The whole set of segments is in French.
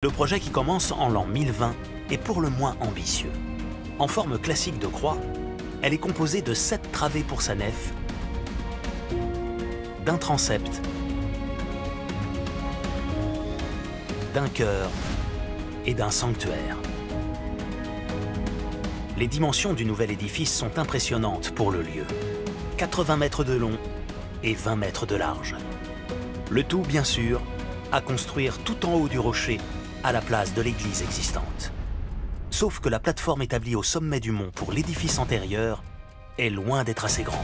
Le projet qui commence en l'an 1020 est pour le moins ambitieux. En forme classique de croix, elle est composée de 7 travées pour sa nef, d'un transept, d'un chœur et d'un sanctuaire. Les dimensions du nouvel édifice sont impressionnantes pour le lieu. 80 mètres de long et 20 mètres de large. Le tout, bien sûr, à construire tout en haut du rocher, à la place de l'église existante. Sauf que la plateforme établie au sommet du mont pour l'édifice antérieur est loin d'être assez grande.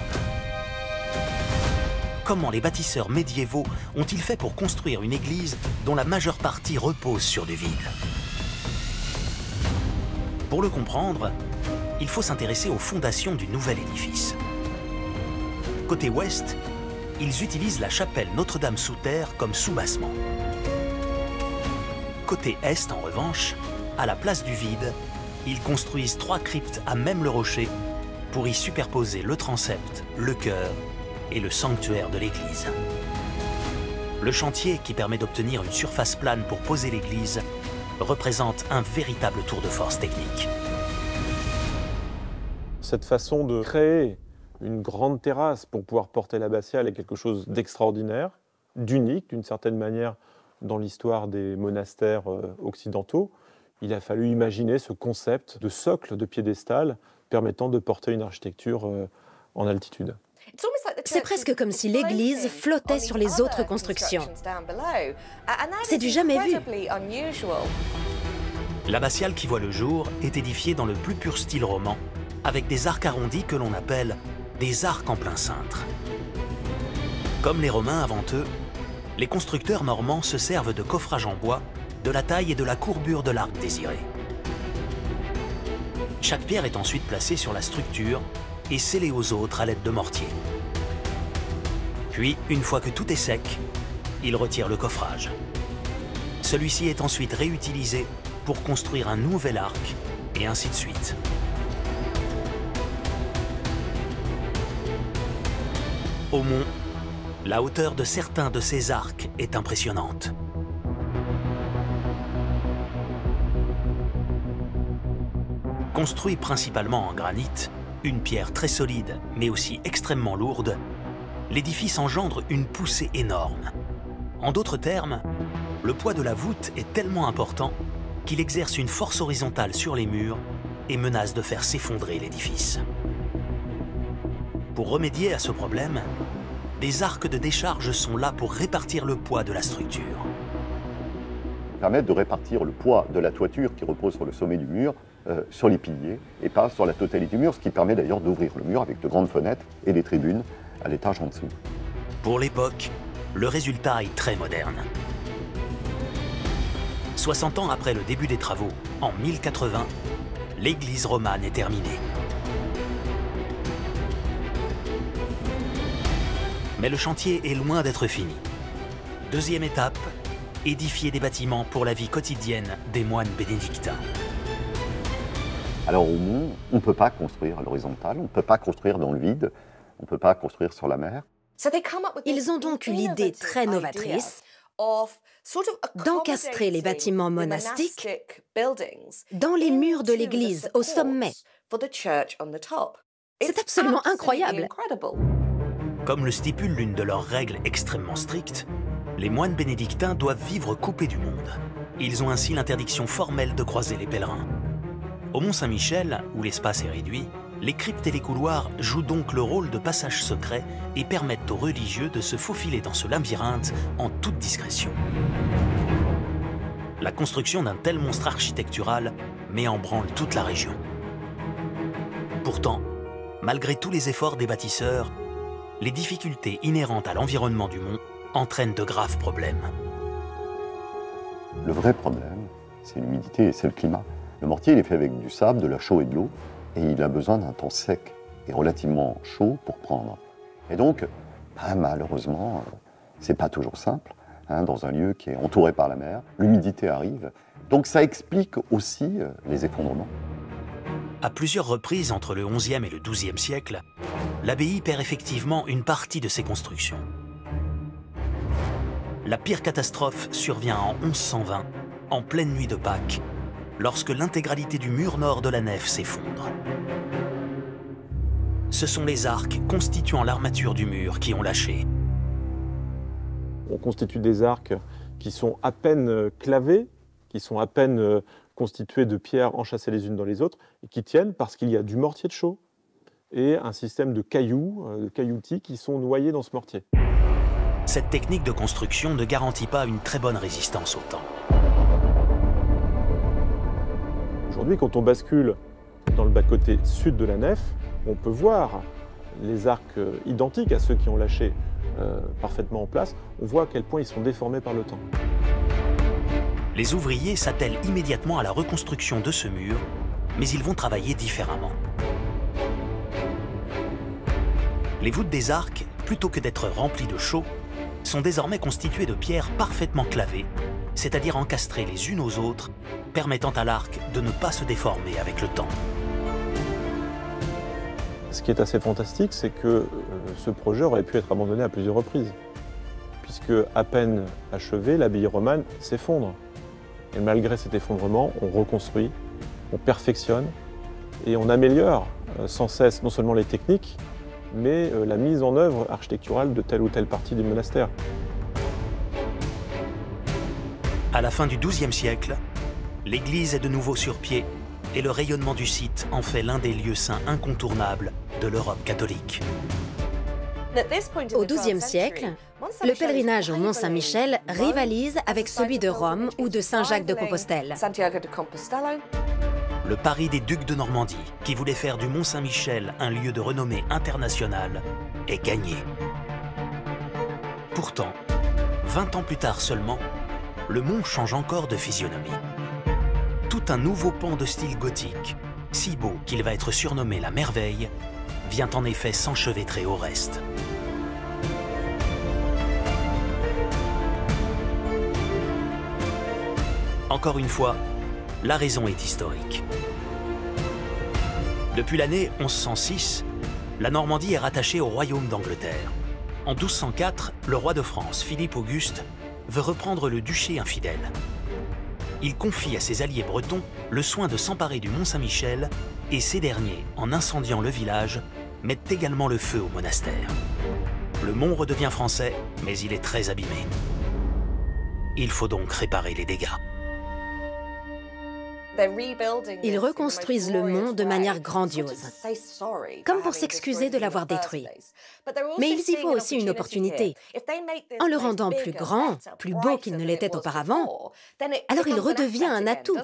Comment les bâtisseurs médiévaux ont-ils fait pour construire une église dont la majeure partie repose sur du vide? Pour le comprendre, il faut s'intéresser aux fondations du nouvel édifice. Côté ouest, ils utilisent la chapelle Notre-Dame sous terre comme soubassement. Côté est, en revanche, à la place du vide, ils construisent 3 cryptes à même le rocher pour y superposer le transept, le chœur et le sanctuaire de l'église. Le chantier, qui permet d'obtenir une surface plane pour poser l'église, représente un véritable tour de force technique. Cette façon de créer une grande terrasse pour pouvoir porter l'abbatiale est quelque chose d'extraordinaire, d'unique d'une certaine manière dans l'histoire des monastères occidentaux. Il a fallu imaginer ce concept de socle, de piédestal, permettant de porter une architecture en altitude. C'est presque comme si l'église flottait sur les autres constructions. C'est du jamais vu. L'abbatiale qui voit le jour est édifiée dans le plus pur style roman, avec des arcs arrondis que l'on appelle des arcs en plein cintre. Comme les Romains avant eux, les constructeurs normands se servent de coffrages en bois, de la taille et de la courbure de l'arc désiré. Chaque pierre est ensuite placée sur la structure et scellée aux autres à l'aide de mortier. Puis, une fois que tout est sec, ils retirent le coffrage. Celui-ci est ensuite réutilisé pour construire un nouvel arc, et ainsi de suite. Au mont, la hauteur de certains de ces arcs est impressionnante. Construit principalement en granit, une pierre très solide mais aussi extrêmement lourde, l'édifice engendre une poussée énorme. En d'autres termes, le poids de la voûte est tellement important qu'il exerce une force horizontale sur les murs et menace de faire s'effondrer l'édifice. Pour remédier à ce problème, des arcs de décharge sont là pour répartir le poids de la structure. Permettre de répartir le poids de la toiture qui repose sur le sommet du mur sur les piliers et pas sur la totalité du mur, ce qui permet d'ailleurs d'ouvrir le mur avec de grandes fenêtres et des tribunes à l'étage en dessous. Pour l'époque, le résultat est très moderne. 60 ans après le début des travaux, en 1080, l'église romane est terminée. Mais le chantier est loin d'être fini. Deuxième étape, édifier des bâtiments pour la vie quotidienne des moines bénédictins. Alors au mont, on ne peut pas construire à l'horizontale, on ne peut pas construire dans le vide, on ne peut pas construire sur la mer. Ils ont donc eu l'idée très novatrice d'encastrer les bâtiments monastiques dans les murs de l'église au sommet. C'est absolument incroyable. Comme le stipule l'une de leurs règles extrêmement strictes, les moines bénédictins doivent vivre coupés du monde. Ils ont ainsi l'interdiction formelle de croiser les pèlerins. Au Mont Saint-Michel, où l'espace est réduit, les cryptes et les couloirs jouent donc le rôle de passage secret et permettent aux religieux de se faufiler dans ce labyrinthe en toute discrétion. La construction d'un tel monstre architectural met en branle toute la région. Pourtant, malgré tous les efforts des bâtisseurs, les difficultés inhérentes à l'environnement du mont entraînent de graves problèmes. Le vrai problème, c'est l'humidité et c'est le climat. Le mortier il est fait avec du sable, de la chaux et de l'eau, et il a besoin d'un temps sec et relativement chaud pour prendre. Et donc, malheureusement, c'est pas toujours simple, dans un lieu qui est entouré par la mer, l'humidité arrive, donc ça explique aussi les effondrements. À plusieurs reprises entre le XIe et le XIIe siècle, l'abbaye perd effectivement une partie de ses constructions. La pire catastrophe survient en 1120, en pleine nuit de Pâques, lorsque l'intégralité du mur nord de la nef s'effondre. Ce sont les arcs constituant l'armature du mur qui ont lâché. On constitue des arcs qui sont à peine clavés, qui sont à peine constitués de pierres enchâssées les unes dans les autres, et qui tiennent parce qu'il y a du mortier de chaux et un système de cailloux, de cailloutis qui sont noyés dans ce mortier. Cette technique de construction ne garantit pas une très bonne résistance au temps. Aujourd'hui, quand on bascule dans le bas-côté sud de la nef, on peut voir les arcs identiques à ceux qui ont lâché parfaitement en place. On voit à quel point ils sont déformés par le temps. Les ouvriers s'attellent immédiatement à la reconstruction de ce mur, mais ils vont travailler différemment. Les voûtes des arcs, plutôt que d'être remplies de chaux, sont désormais constituées de pierres parfaitement clavées, c'est-à-dire encastrées les unes aux autres, permettant à l'arc de ne pas se déformer avec le temps. Ce qui est assez fantastique, c'est que ce projet aurait pu être abandonné à plusieurs reprises, puisque à peine achevé, l'abbaye romane s'effondre. Et malgré cet effondrement, on reconstruit, on perfectionne et on améliore sans cesse non seulement les techniques, mais la mise en œuvre architecturale de telle ou telle partie du monastère. À la fin du XIIe siècle, l'église est de nouveau sur pied et le rayonnement du site en fait l'un des lieux saints incontournables de l'Europe catholique. Au XIIe siècle, le pèlerinage au Mont-Saint-Michel rivalise avec celui de Rome ou de Saint-Jacques-de-Compostelle. Le pari des ducs de Normandie, qui voulaient faire du Mont-Saint-Michel un lieu de renommée internationale, est gagné. Pourtant, 20 ans plus tard seulement, le mont change encore de physionomie. Tout un nouveau pan de style gothique, si beau qu'il va être surnommé la merveille, vient en effet s'enchevêtrer au reste. Encore une fois, la raison est historique. Depuis l'année 1106, la Normandie est rattachée au royaume d'Angleterre. En 1204, le roi de France, Philippe Auguste, veut reprendre le duché infidèle. Il confie à ses alliés bretons le soin de s'emparer du Mont-Saint-Michel et ces derniers, en incendiant le village, mettent également le feu au monastère. Le mont redevient français, mais il est très abîmé. Il faut donc réparer les dégâts. Ils reconstruisent le mont de manière grandiose, comme pour s'excuser de l'avoir détruit. Mais ils y voient aussi une opportunité. En le rendant plus grand, plus beau qu'il ne l'était auparavant, alors il redevient un atout,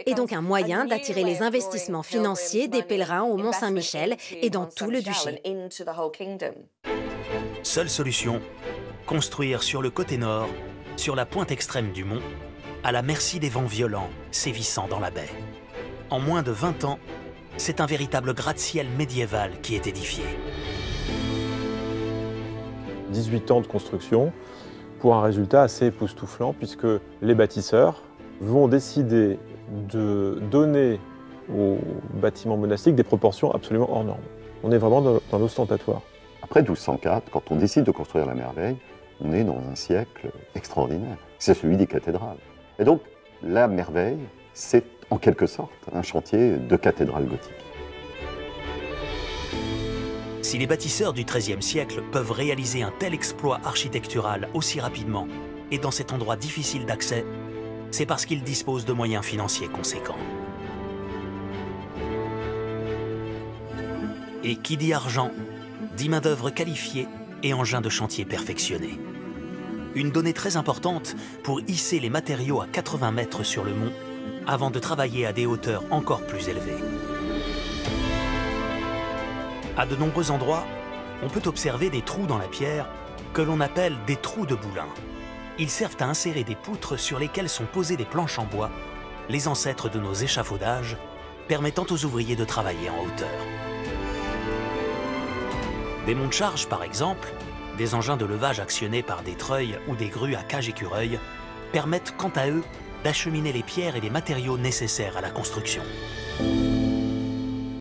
et donc un moyen d'attirer les investissements financiers des pèlerins au Mont-Saint-Michel et dans tout le duché. Seule solution, construire sur le côté nord, sur la pointe extrême du mont, à la merci des vents violents sévissant dans la baie. En moins de 20 ans, c'est un véritable gratte-ciel médiéval qui est édifié. 18 ans de construction pour un résultat assez époustouflant, puisque les bâtisseurs vont décider de donner aux bâtiments monastiques des proportions absolument hors normes. On est vraiment dans l'ostentatoire. Après 1204, quand on décide de construire la merveille, on est dans un siècle extraordinaire. C'est celui des cathédrales. Et donc, la merveille, c'est en quelque sorte un chantier de cathédrale gothique. Si les bâtisseurs du XIIIe siècle peuvent réaliser un tel exploit architectural aussi rapidement et dans cet endroit difficile d'accès, c'est parce qu'ils disposent de moyens financiers conséquents. Et qui dit argent, dit main-d'œuvre qualifiée et engins de chantier perfectionnés. Une donnée très importante pour hisser les matériaux à 80 mètres sur le mont avant de travailler à des hauteurs encore plus élevées. À de nombreux endroits, on peut observer des trous dans la pierre que l'on appelle des trous de boulin. Ils servent à insérer des poutres sur lesquelles sont posées des planches en bois, les ancêtres de nos échafaudages, permettant aux ouvriers de travailler en hauteur. Des monts de charge, par exemple, des engins de levage actionnés par des treuils ou des grues à cage écureuil permettent quant à eux d'acheminer les pierres et les matériaux nécessaires à la construction.